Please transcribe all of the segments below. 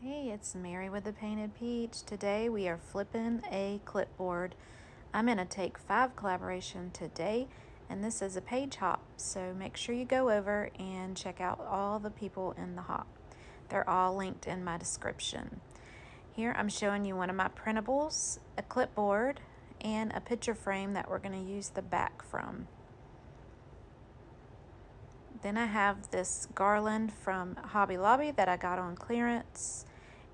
Hey, it's Mary with the Painted Peach. Today we are flipping a clipboard. I'm in a Take 5 collaboration today, and this is a page hop, so make sure you go over and check out all the people in the hop. They're all linked in my description. Here I'm showing you one of my printables, a clipboard, and a picture frame that we're going to use the back from. Then I have this garland from Hobby Lobby that I got on clearance,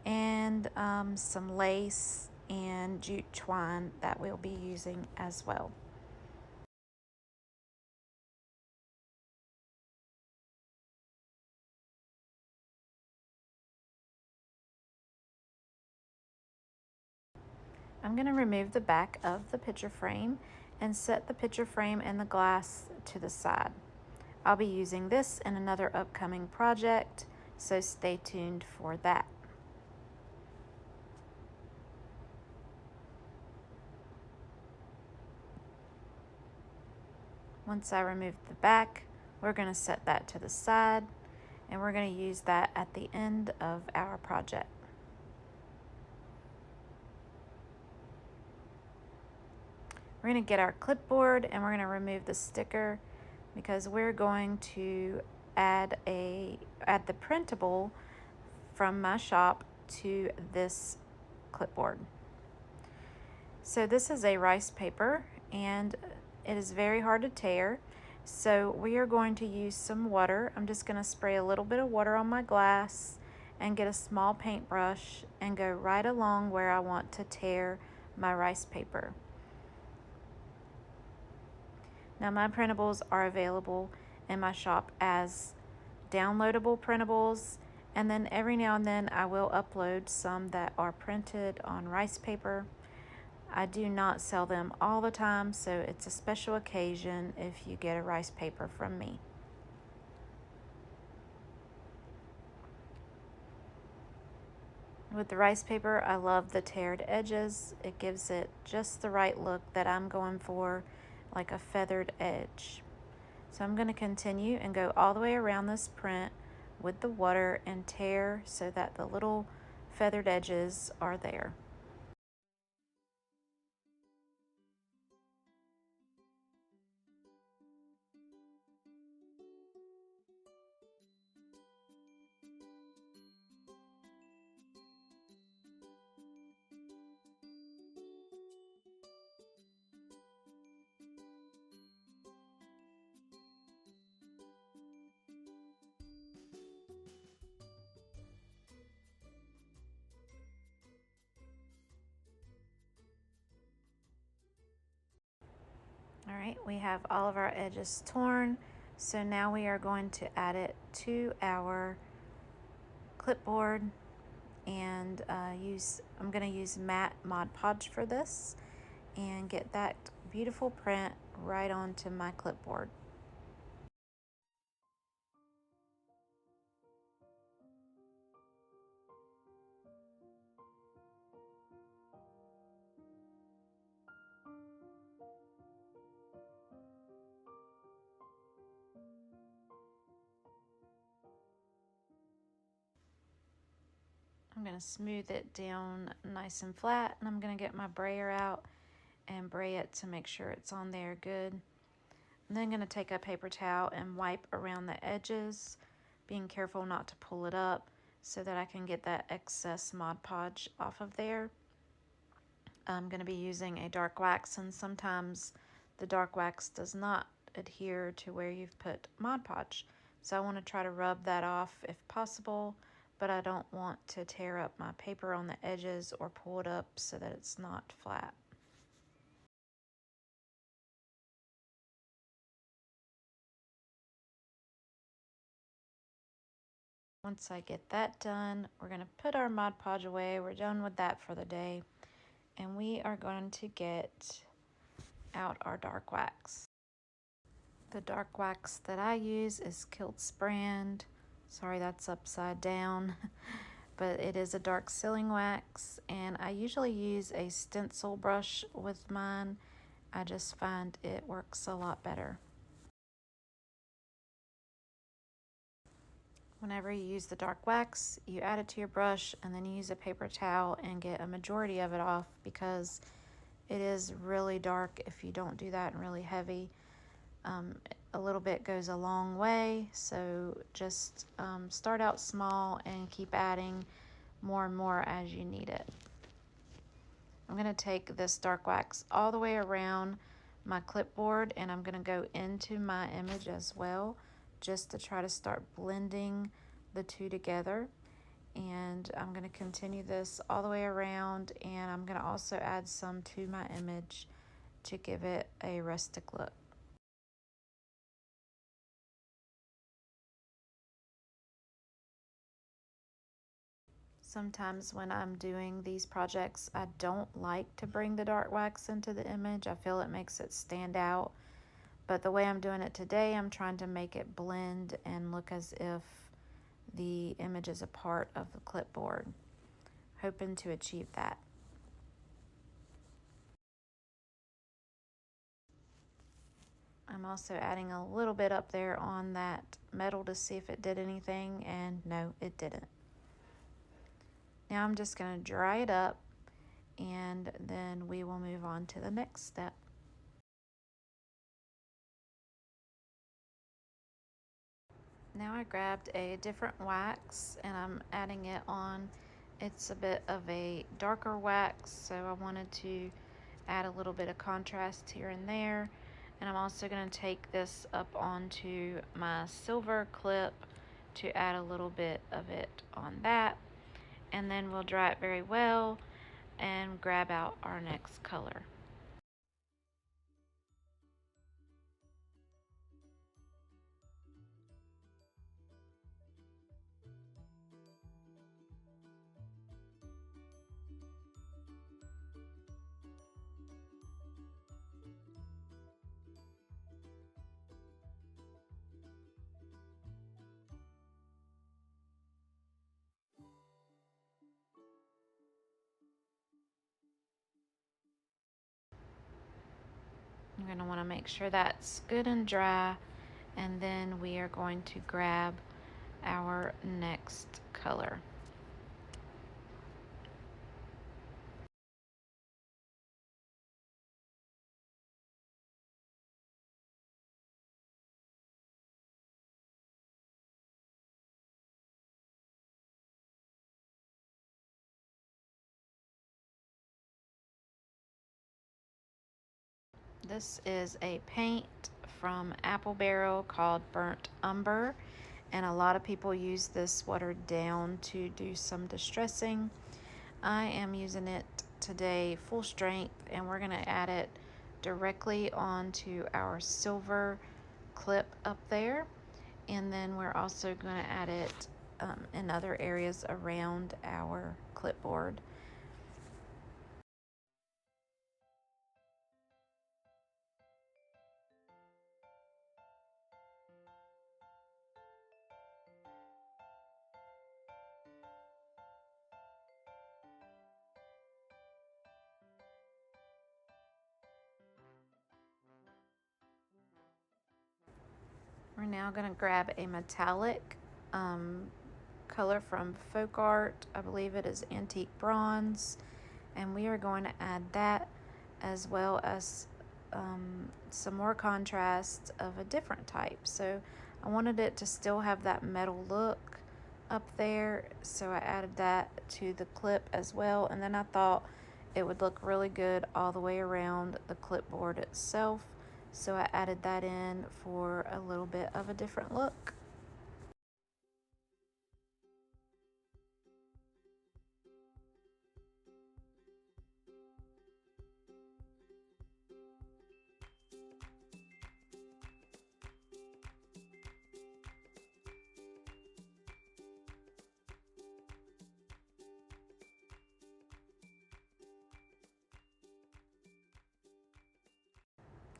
and some lace and jute twine that we'll be using as well. I'm going to remove the back of the picture frame and set the picture frame and the glass to the side. I'll be using this in another upcoming project, so stay tuned for that. Once I remove the back, we're going to set that to the side, and we're going to use that at the end of our project. We're going to get our clipboard and we're going to remove the sticker because we're going to add the printable from my shop to this clipboard. So this is a rice paper and it is very hard to tear. So we are going to use some water. I'm just going to spray a little bit of water on my glass and get a small paintbrush and go right along where I want to tear my rice paper. Now my printables are available in my shop as downloadable printables, and then every now and then I will upload some that are printed on rice paper. I do not sell them all the time, so it's a special occasion if you get a rice paper from me. With the rice paper, I love the teared edges. It gives it just the right look that I'm going for, like a feathered edge. So I'm going to continue and go all the way around this print with the water and tear so that the little feathered edges are there. All right, we have all of our edges torn, so now we are going to add it to our clipboard and I'm going to use matte Mod Podge for this and get that beautiful print right onto my clipboard. I'm going to smooth it down nice and flat, and I'm going to get my brayer out and bray it to make sure it's on there good. I'm then going to take a paper towel and wipe around the edges, being careful not to pull it up so that I can get that excess Mod Podge off of there. I'm going to be using a dark wax, and sometimes the dark wax does not adhere to where you've put Mod Podge. So I want to try to rub that off if possible, but I don't want to tear up my paper on the edges or pull it up so that it's not flat. Once I get that done, we're going to put our Mod Podge away. We're done with that for the day. And we are going to get out our dark wax. The dark wax that I use is Kilt's brand. Sorry, that's upside down. But it is a dark sealing wax, and I usually use a stencil brush with mine. I just find it works a lot better. Whenever you use the dark wax, you add it to your brush and then you use a paper towel and get a majority of it off, because it is really dark if you don't do that and really heavy. A little bit goes a long way, so just start out small and keep adding more and more as you need it. I'm going to take this dark wax all the way around my clipboard, and I'm going to go into my image as well, just to try to start blending the two together. And I'm going to continue this all the way around, and I'm going to also add some to my image to give it a rustic look. Sometimes when I'm doing these projects, I don't like to bring the dark wax into the image. I feel it makes it stand out. But the way I'm doing it today, I'm trying to make it blend and look as if the image is a part of the clipboard, hoping to achieve that. I'm also adding a little bit up there on that metal to see if it did anything, and no, it didn't. Now I'm just going to dry it up, and then we will move on to the next step. Now I grabbed a different wax and I'm adding it on. It's a bit of a darker wax, so I wanted to add a little bit of contrast here and there. And I'm also going to take this up onto my silver clip to add a little bit of it on that. And then we'll dry it very well and grab out our next color. You're going to want to make sure that's good and dry, and then we are going to grab our next color. This is a paint from Apple Barrel called Burnt Umber, and a lot of people use this watered down to do some distressing. I am using it today full strength, and we're going to add it directly onto our silver clip up there, and then we're also going to add it in other areas around our clipboard. We're now going to grab a metallic color from Folk Art. I believe it is Antique Bronze. And we are going to add that, as well as some more contrast of a different type. So I wanted it to still have that metal look up there, so I added that to the clip as well. And then I thought it would look really good all the way around the clipboard itself, so I added that in for a little bit of a different look.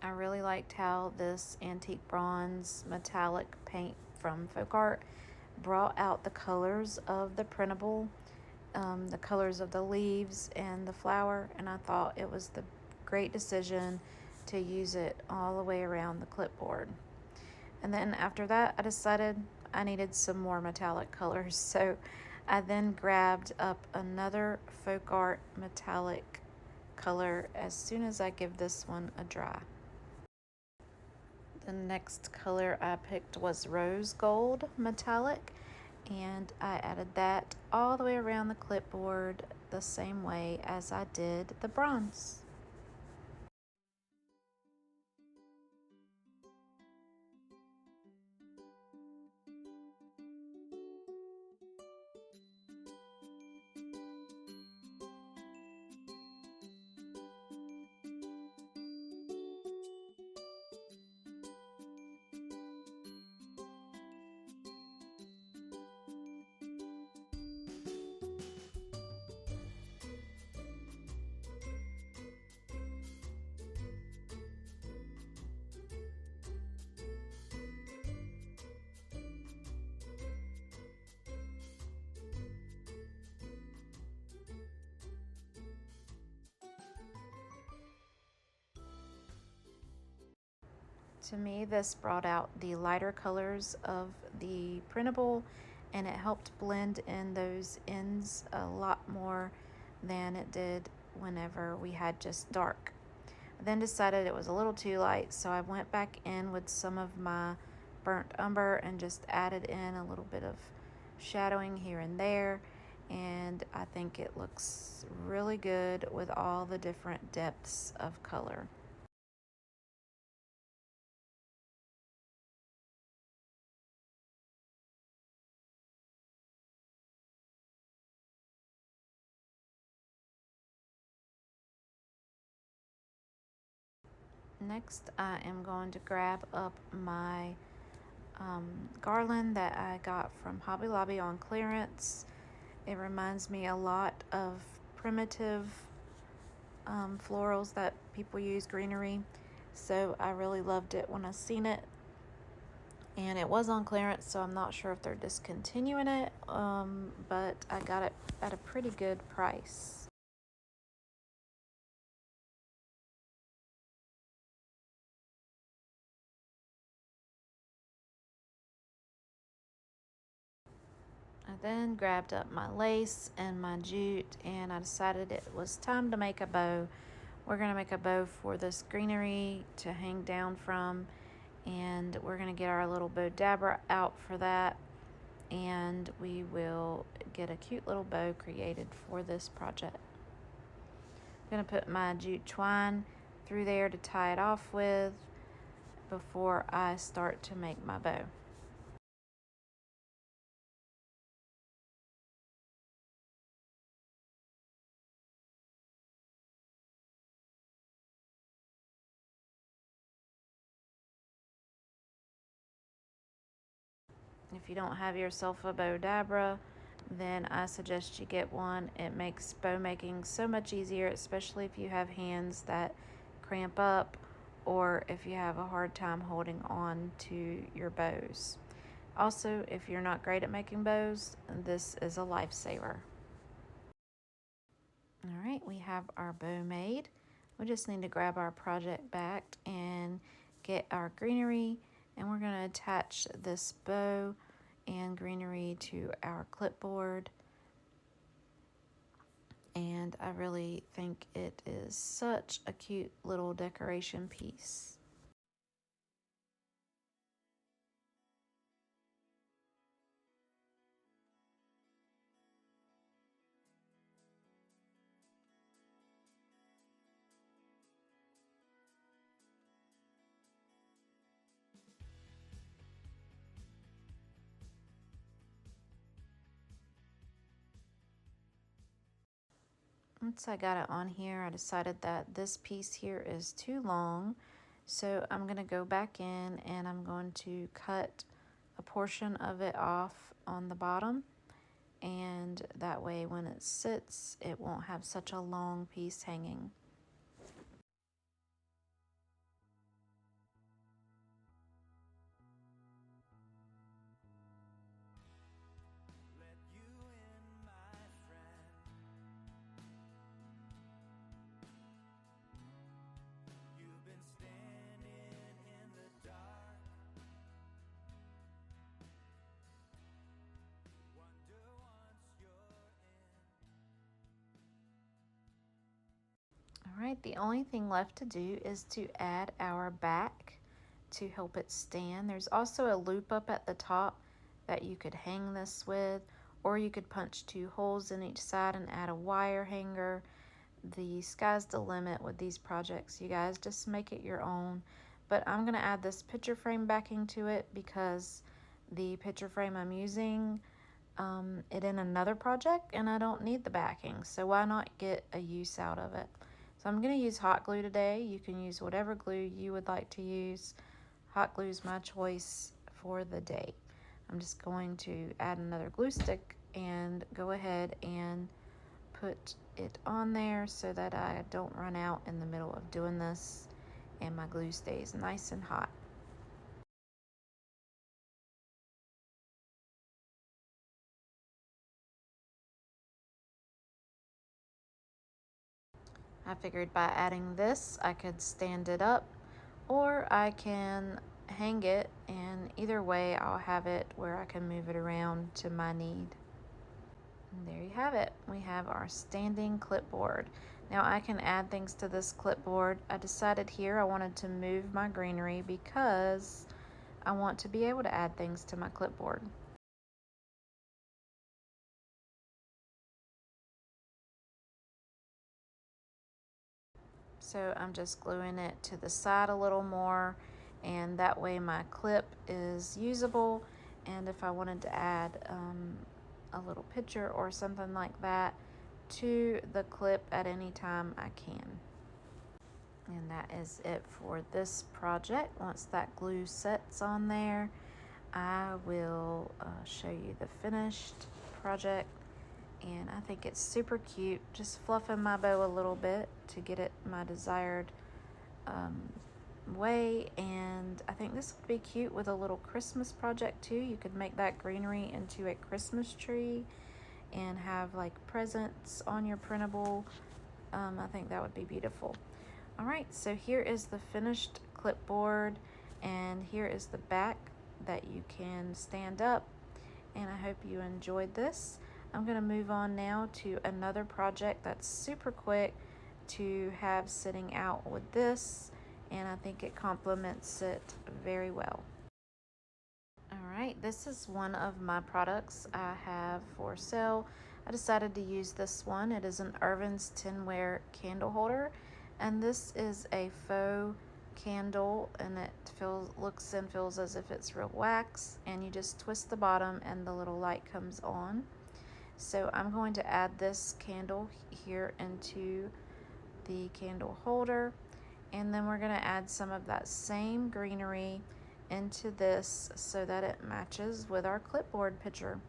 I really liked how this Antique Bronze metallic paint from Folk Art brought out the colors of the printable, the colors of the leaves and the flower, and I thought it was the great decision to use it all the way around the clipboard. And then after that, I decided I needed some more metallic colors, so I then grabbed up another folk art metallic color as soon as I give this one a dry. The next color I picked was rose gold metallic, and I added that all the way around the clipboard the same way as I did the bronze. To me, this brought out the lighter colors of the printable, and it helped blend in those ends a lot more than it did whenever we had just dark. I then decided it was a little too light, so I went back in with some of my burnt umber and just added in a little bit of shadowing here and there, and I think it looks really good with all the different depths of color. Next, I am going to grab up my garland that I got from Hobby Lobby on clearance. It reminds me a lot of primitive florals that people use, greenery. So I really loved it when I seen it. And it was on clearance, so I'm not sure if they're discontinuing it, but I got it at a pretty good price. I then grabbed up my lace and my jute, and I decided it was time to make a bow. We're going to make a bow for this greenery to hang down from, and we're going to get our little bow dabber out for that, and we will get a cute little bow created for this project. I'm going to put my jute twine through there to tie it off with before I start to make my bow. If you don't have yourself a bow dabra, then I suggest you get one. It makes bow making so much easier, especially if you have hands that cramp up or if you have a hard time holding on to your bows. Also, if you're not great at making bows, this is a lifesaver. All right, we have our bow made. We just need to grab our project back and get our greenery, and we're going to attach this bow and greenery to our clipboard. And I really think it is such a cute little decoration piece. Once I got it on here, I decided that this piece here is too long. So I'm going to go back in and I'm going to cut a portion of it off on the bottom. And that way when it sits, it won't have such a long piece hanging. Alright, the only thing left to do is to add our back to help it stand. There's also a loop up at the top that you could hang this with, or you could punch 2 holes in each side and add a wire hanger. The sky's the limit with these projects, you guys. Just make it your own. But I'm gonna add this picture frame backing to it because the picture frame I'm using it in another project and I don't need the backing, so why not get a use out of it? So I'm going to use hot glue today. You can use whatever glue you would like to use. Hot glue is my choice for the day. I'm just going to add another glue stick and go ahead and put it on there so that I don't run out in the middle of doing this and my glue stays nice and hot. I figured by adding this I could stand it up, or I can hang it, and either way I'll have it where I can move it around to my need. And there you have it. We have our standing clipboard. Now I can add things to this clipboard. I decided here I wanted to move my greenery because I want to be able to add things to my clipboard. So I'm just gluing it to the side a little more, and that way my clip is usable, and if I wanted to add a little picture or something like that to the clip at any time, I can. And that is it for this project. Once that glue sets on there, I will show you the finished project. And I think it's super cute, just fluffing my bow a little bit to get it my desired way. And I think this would be cute with a little Christmas project too. You could make that greenery into a Christmas tree and have like presents on your printable. I think that would be beautiful. All right, so here is the finished clipboard, and here is the back that you can stand up, and I hope you enjoyed this. I'm going to move on now to another project that's super quick to have sitting out with this, and I think it complements it very well. Alright, this is one of my products I have for sale. I decided to use this one. It is an Irvin's tinware candle holder, and this is a faux candle, and it looks and feels as if it's real wax, and you just twist the bottom and the little light comes on. So I'm going to add this candle here into the candle holder, and then we're going to add some of that same greenery into this so that it matches with our clipboard picture.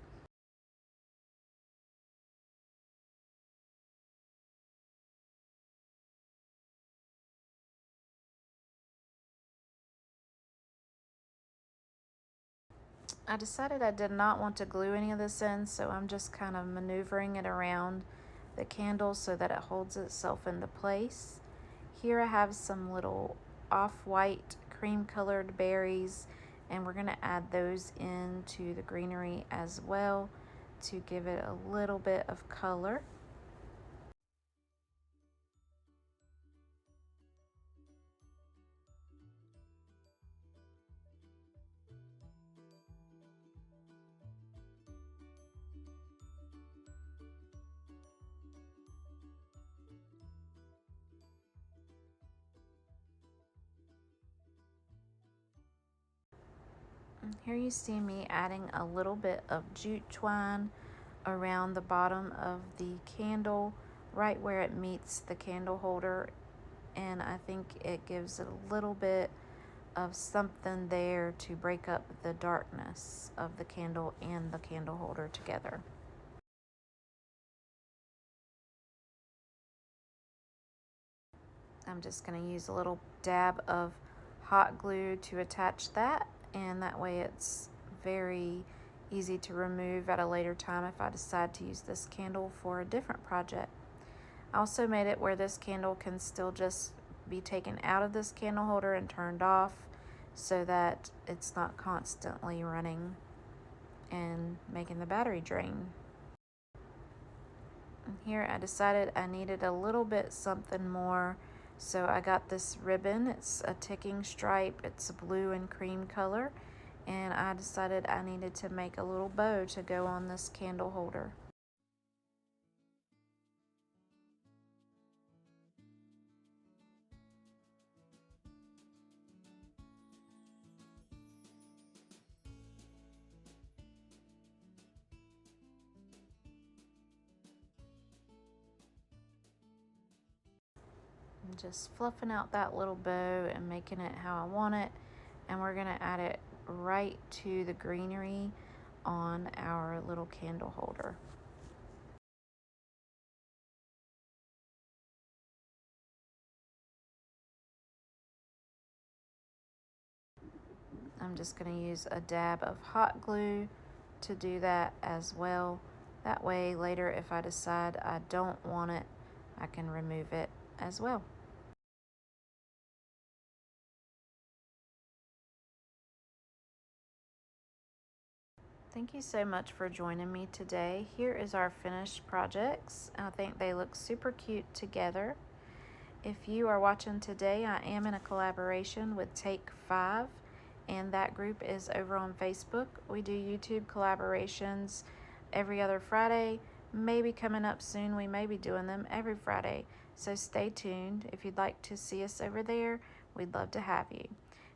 I decided I did not want to glue any of this in, so I'm just kind of maneuvering it around the candle so that it holds itself into place. Here I have some little off-white cream colored berries, and we're going to add those into the greenery as well to give it a little bit of color. Here you see me adding a little bit of jute twine around the bottom of the candle, right where it meets the candle holder, and I think it gives it a little bit of something there to break up the darkness of the candle and the candle holder together. I'm just going to use a little dab of hot glue to attach that, and that way it's very easy to remove at a later time if I decide to use this candle for a different project. I also made it where this candle can still just be taken out of this candle holder and turned off so that it's not constantly running and making the battery drain. And here I decided I needed a little bit something more So I got this ribbon. It's a ticking stripe. It's a blue and cream color. And I decided I needed to make a little bow to go on this candle holder. I'm just fluffing out that little bow and making it how I want it. And we're gonna add it right to the greenery on our little candle holder. I'm just going to use a dab of hot glue to do that as well. That way later if I decide I don't want it, I can remove it as well. Thank you so much for joining me today. Here is our finished projects. I think they look super cute together. If you are watching today, I am in a collaboration with Take Five, and that group is over on Facebook. We do YouTube collaborations every other Friday. Maybe coming up soon, we may be doing them every Friday. So stay tuned. If you'd like to see us over there, we'd love to have you.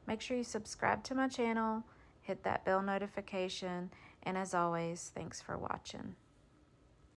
Make sure you subscribe to my channel, hit that bell notification, and as always, thanks for watching.